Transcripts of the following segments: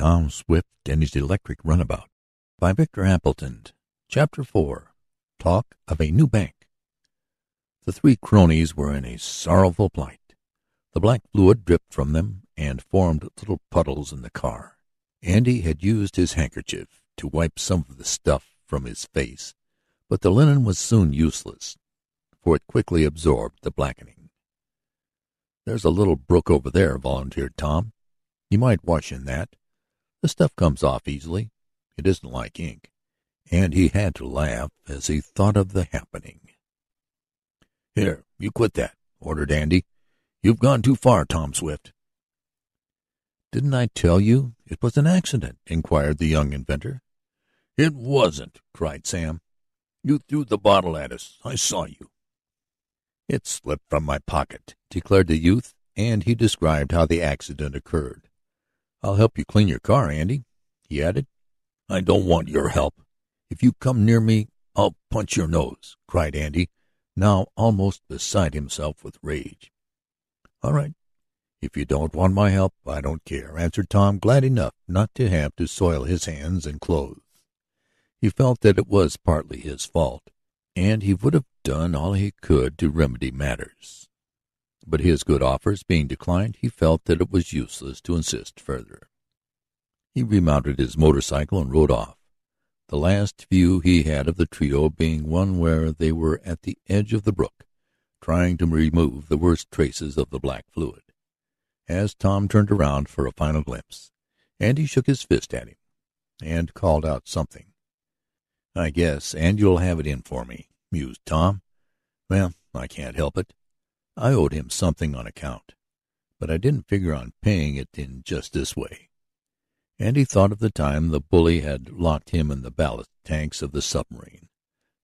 Tom Swift and His Electric Runabout by Victor Appleton. Chapter 4. Talk of a New Bank. The three cronies were in a sorrowful plight. The black fluid dripped from them and formed little puddles in the car. Andy had used his handkerchief to wipe some of the stuff from his face, but the linen was soon useless, for it quickly absorbed the blackening. "There's a little brook over there," volunteered Tom. "You might wash in that. The stuff comes off easily. It isn't like ink." And he had to laugh as he thought of the happening. "Here, you quit that," ordered Andy. "You've gone too far, Tom Swift." "Didn't I tell you it was an accident?" inquired the young inventor. "It wasn't," cried Sam. "You threw the bottle at us. I saw you." "It slipped from my pocket," declared the youth, and he described how the accident occurred. "I'll help you clean your car, Andy," he added. "I don't want your help. If you come near me, I'll punch your nose," cried Andy, now almost beside himself with rage. "All right. If you don't want my help, I don't care," answered Tom, glad enough not to have to soil his hands and clothes. He felt that it was partly his fault, and he would have done all he could to remedy matters. But his good offers being declined, he felt that it was useless to insist further. He remounted his motorcycle and rode off, the last view he had of the trio being one where they were at the edge of the brook, trying to remove the worst traces of the black fluid. As Tom turned around for a final glimpse, Andy shook his fist at him and called out something. "I guess Andy'll have it in for me," mused Tom. "Well, I can't help it. I owed him something on account, but I didn't figure on paying it in just this way." And he thought of the time the bully had locked him in the ballast tanks of the submarine,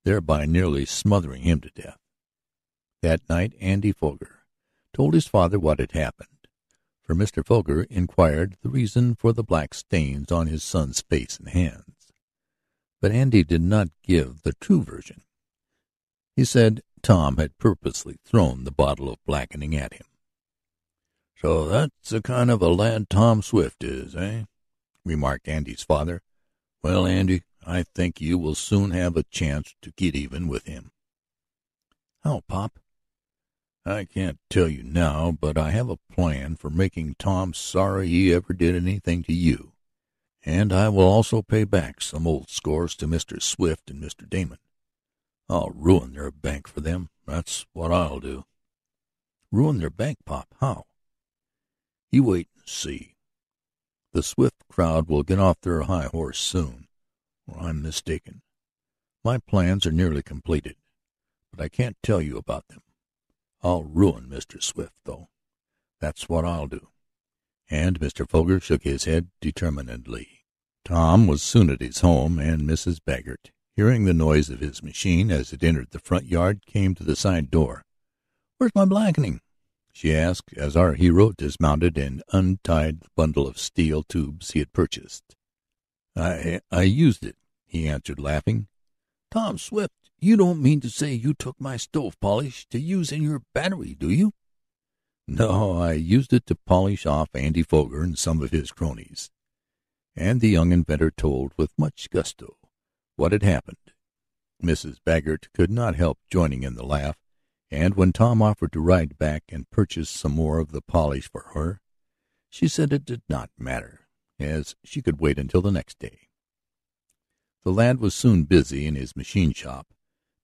thereby nearly smothering him to death. That night Andy Foger told his father what had happened, for Mr. Foger inquired the reason for the black stains on his son's face and hands. But Andy did not give the true version. He said Tom had purposely thrown the bottle of blackening at him. "So that's the kind of a lad Tom Swift is, eh?" remarked Andy's father. "Well, Andy, I think you will soon have a chance to get even with him." "How, Pop?" "I can't tell you now, but I have a plan for making Tom sorry he ever did anything to you. And I will also pay back some old scores to Mr. Swift and Mr. Damon. I'll ruin their bank for them. That's what I'll do." "Ruin their bank, Pop? How?" "You wait and see. The Swift crowd will get off their high horse soon, or I'm mistaken. My plans are nearly completed, but I can't tell you about them. I'll ruin Mr. Swift, though. That's what I'll do." And Mr. Foger shook his head determinedly. Tom was soon at his home, and Mrs. Baggert, hearing the noise of his machine as it entered the front yard, came to the side door. "Where's my blackening?" she asked, as our hero dismounted and untied the bundle of steel tubes he had purchased. I used it," he answered, laughing. "Tom Swift, you don't mean to say you took my stove polish to use in your battery, do you?" "No, I used it to polish off Andy Foger and some of his cronies." And the young inventor told with much gusto what had happened. Mrs. Baggert could not help joining in the laugh, and when Tom offered to ride back and purchase some more of the polish for her, she said it did not matter, as she could wait until the next day. The lad was soon busy in his machine shop,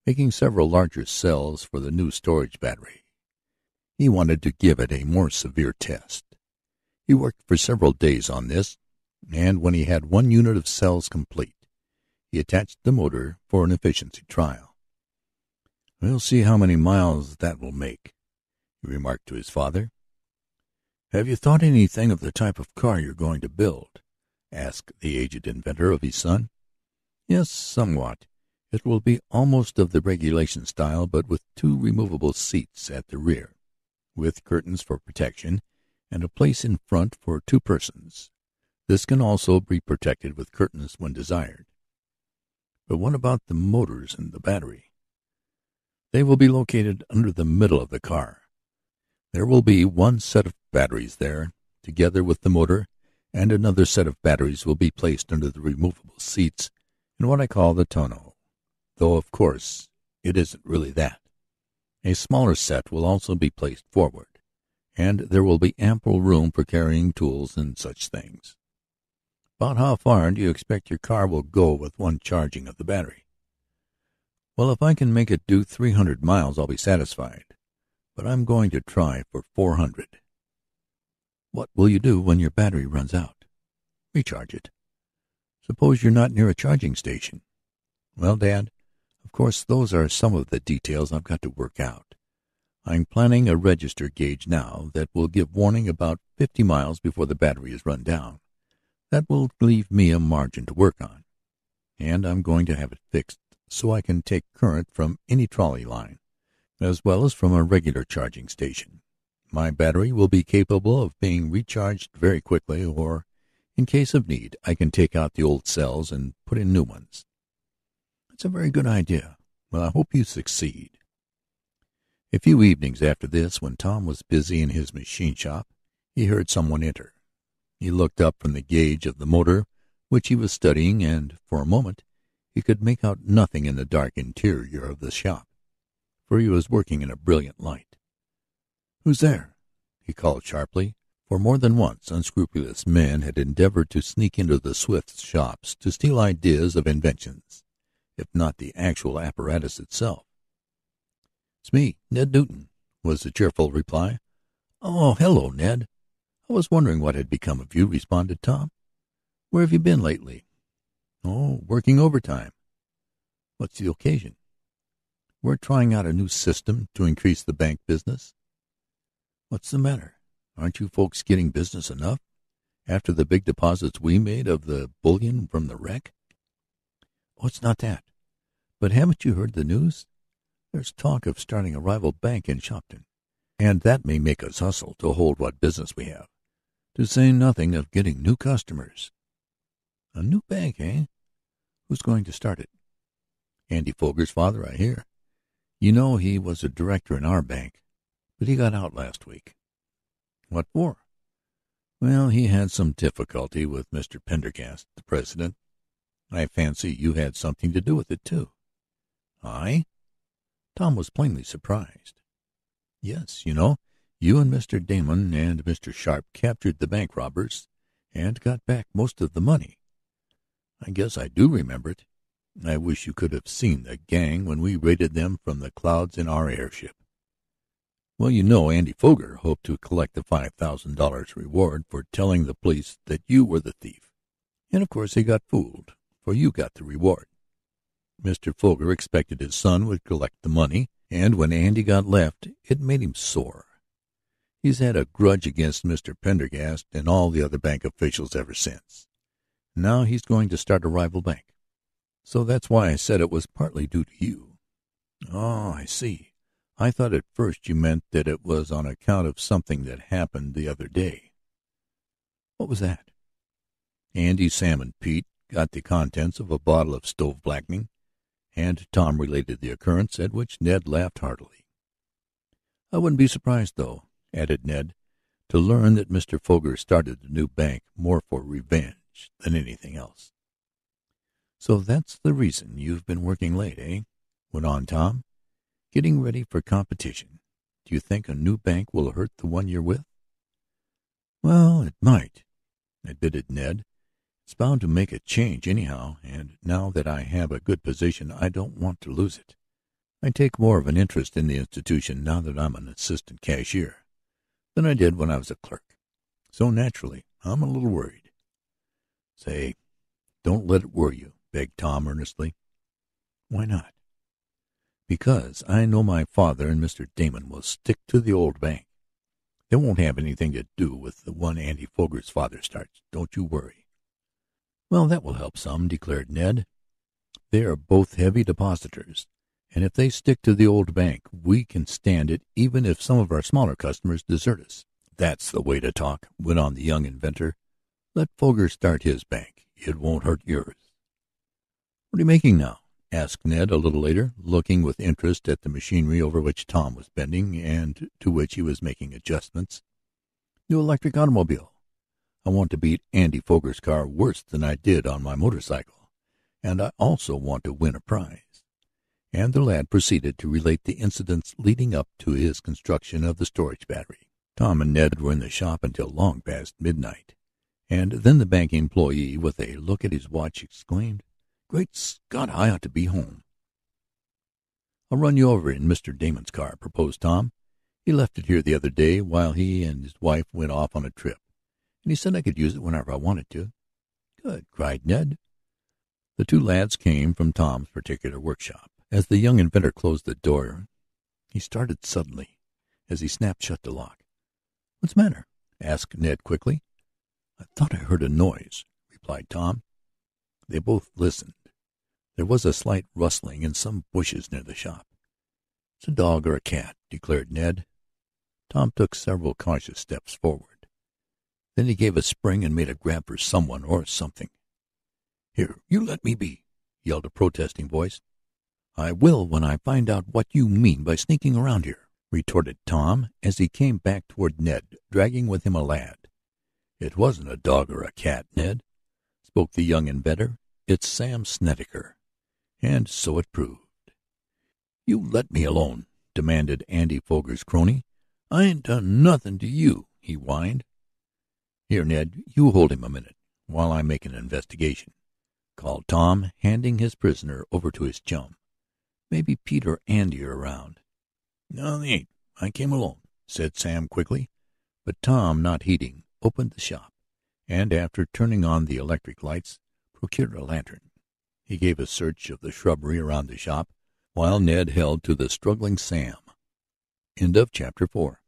making several larger cells for the new storage battery. He wanted to give it a more severe test. He worked for several days on this, and when he had one unit of cells complete, he attached the motor for an efficiency trial. "We'll see how many miles that will make," he remarked to his father. "Have you thought anything of the type of car you're going to build?" asked the aged inventor of his son. "Yes, somewhat. It will be almost of the regulation style, but with two removable seats at the rear, with curtains for protection, and a place in front for two persons. This can also be protected with curtains when desired." "But what about the motors and the battery?" "They will be located under the middle of the car. There will be one set of batteries there, together with the motor, and another set of batteries will be placed under the removable seats in what I call the tonneau, though of course it isn't really that. A smaller set will also be placed forward, and there will be ample room for carrying tools and such things. About how far do you expect your car will go with one charging of the battery? Well, if I can make it do 300 miles, I'll be satisfied, but I'm going to try for 400. What will you do when your battery runs out? Recharge it. Suppose you're not near a charging station. Well, Dad, of course, those are some of the details I've got to work out. I'm planning a register gauge now that will give warning about 50 miles before the battery is run down. That will leave me a margin to work on. And I'm going to have it fixed so I can take current from any trolley line, as well as from a regular charging station. My battery will be capable of being recharged very quickly, or, in case of need, I can take out the old cells and put in new ones. That's a very good idea. Well, I hope you succeed. A few evenings after this, when Tom was busy in his machine shop, he heard someone enter. He looked up from the gauge of the motor which he was studying, and for a moment he could make out nothing in the dark interior of the shop, for he was working in a brilliant light. "Who's there?" he called sharply, for more than once unscrupulous men had endeavored to sneak into the Swifts' shops to steal ideas of inventions, if not the actual apparatus itself. "It's me, Ned Newton," was the cheerful reply. "Oh, hello, Ned. I was wondering what had become of you," responded Tom. "Where have you been lately?" "Oh, working overtime." "What's the occasion?" "We're trying out a new system to increase the bank business." "What's the matter? Aren't you folks getting business enough, after the big deposits we made of the bullion from the wreck?" "Oh, it's not that. But haven't you heard the news? There's talk of starting a rival bank in Shopton, and that may make us hustle to hold what business we have, to say nothing of getting new customers." "A new bank, eh? Who's going to start it?" "Andy Foger's father, I hear. You know, he was a director in our bank, but he got out last week." "What for?" "Well, he had some difficulty with Mr. Pendergast, the president. I fancy you had something to do with it, too." "I?" Tom was plainly surprised. "Yes, you know, you and Mr. Damon and Mr. Sharp captured the bank robbers and got back most of the money." "I guess I do remember it. I wish you could have seen the gang when we raided them from the clouds in our airship." "Well, you know, Andy Foger hoped to collect the $5,000 reward for telling the police that you were the thief. And of course he got fooled, for you got the reward. Mr. Foger expected his son would collect the money, and when Andy got left, it made him sore. He's had a grudge against Mr. Pendergast and all the other bank officials ever since. Now he's going to start a rival bank. So that's why I said it was partly due to you." "Oh, I see. I thought at first you meant that it was on account of something that happened the other day." "What was that?" "Andy, Sam, and Pete got the contents of a bottle of stove blackening," and Tom related the occurrence, at which Ned laughed heartily. "I wouldn't be surprised, though," added Ned, "to learn that Mr. Foger started the new bank more for revenge than anything else." "So that's the reason you've been working late, eh?" went on Tom. "Getting ready for competition. Do you think a new bank will hurt the one you're with?" "Well, it might," admitted Ned. "It's bound to make a change anyhow, and now that I have a good position I don't want to lose it. I take more of an interest in the institution now that I'm an assistant cashier than I did when I was a clerk. So naturally I'm a little worried." "Say, don't let it worry you," begged Tom earnestly. "Why not?" "Because I know my father and Mr. Damon will stick to the old bank. They won't have anything to do with the one Andy Foger's father starts. Don't you worry." "Well, that will help some," declared Ned. "They are both heavy depositors, and if they stick to the old bank we can stand it even if some of our smaller customers desert us." "That's the way to talk," went on the young inventor. "Let Foger start his bank. It won't hurt yours." "What are you making now?" asked Ned a little later, looking with interest at the machinery over which Tom was bending and to which he was making adjustments. "New electric automobile. I want to beat Andy Foger's car worse than I did on my motorcycle, and I also want to win a prize." And the lad proceeded to relate the incidents leading up to his construction of the storage battery. Tom and Ned were in the shop until long past midnight, and then the bank employee, with a look at his watch, exclaimed, "Great Scott, I ought to be home." "I'll run you over in Mr. Damon's car," proposed Tom. "He left it here the other day while he and his wife went off on a trip, and he said I could use it whenever I wanted to." "Good," cried Ned. The two lads came from Tom's particular workshop. As the young inventor closed the door, he started suddenly as he snapped shut the lock. "What's the matter?" asked Ned quickly. "I thought I heard a noise," replied Tom. They both listened. There was a slight rustling in some bushes near the shop. "It's a dog or a cat," declared Ned. Tom took several cautious steps forward. Then he gave a spring and made a grab for someone or something. "Here, you let me be," yelled a protesting voice. "I will when I find out what you mean by sneaking around here," retorted Tom as he came back toward Ned, dragging with him a lad. "It wasn't a dog or a cat, Ned," spoke the young inventor. "It's Sam Snedeker." And so it proved. "You let me alone," demanded Andy Foger's crony. "I ain't done nothing to you," he whined. "Here, Ned, you hold him a minute while I make an investigation," called Tom, handing his prisoner over to his chum. "Maybe Pete or Andy are around." "No, they ain't. I came alone," said Sam quickly. But Tom, not heeding, opened the shop, and after turning on the electric lights, procured a lantern. He gave a search of the shrubbery around the shop, while Ned held to the struggling Sam. End of chapter 4.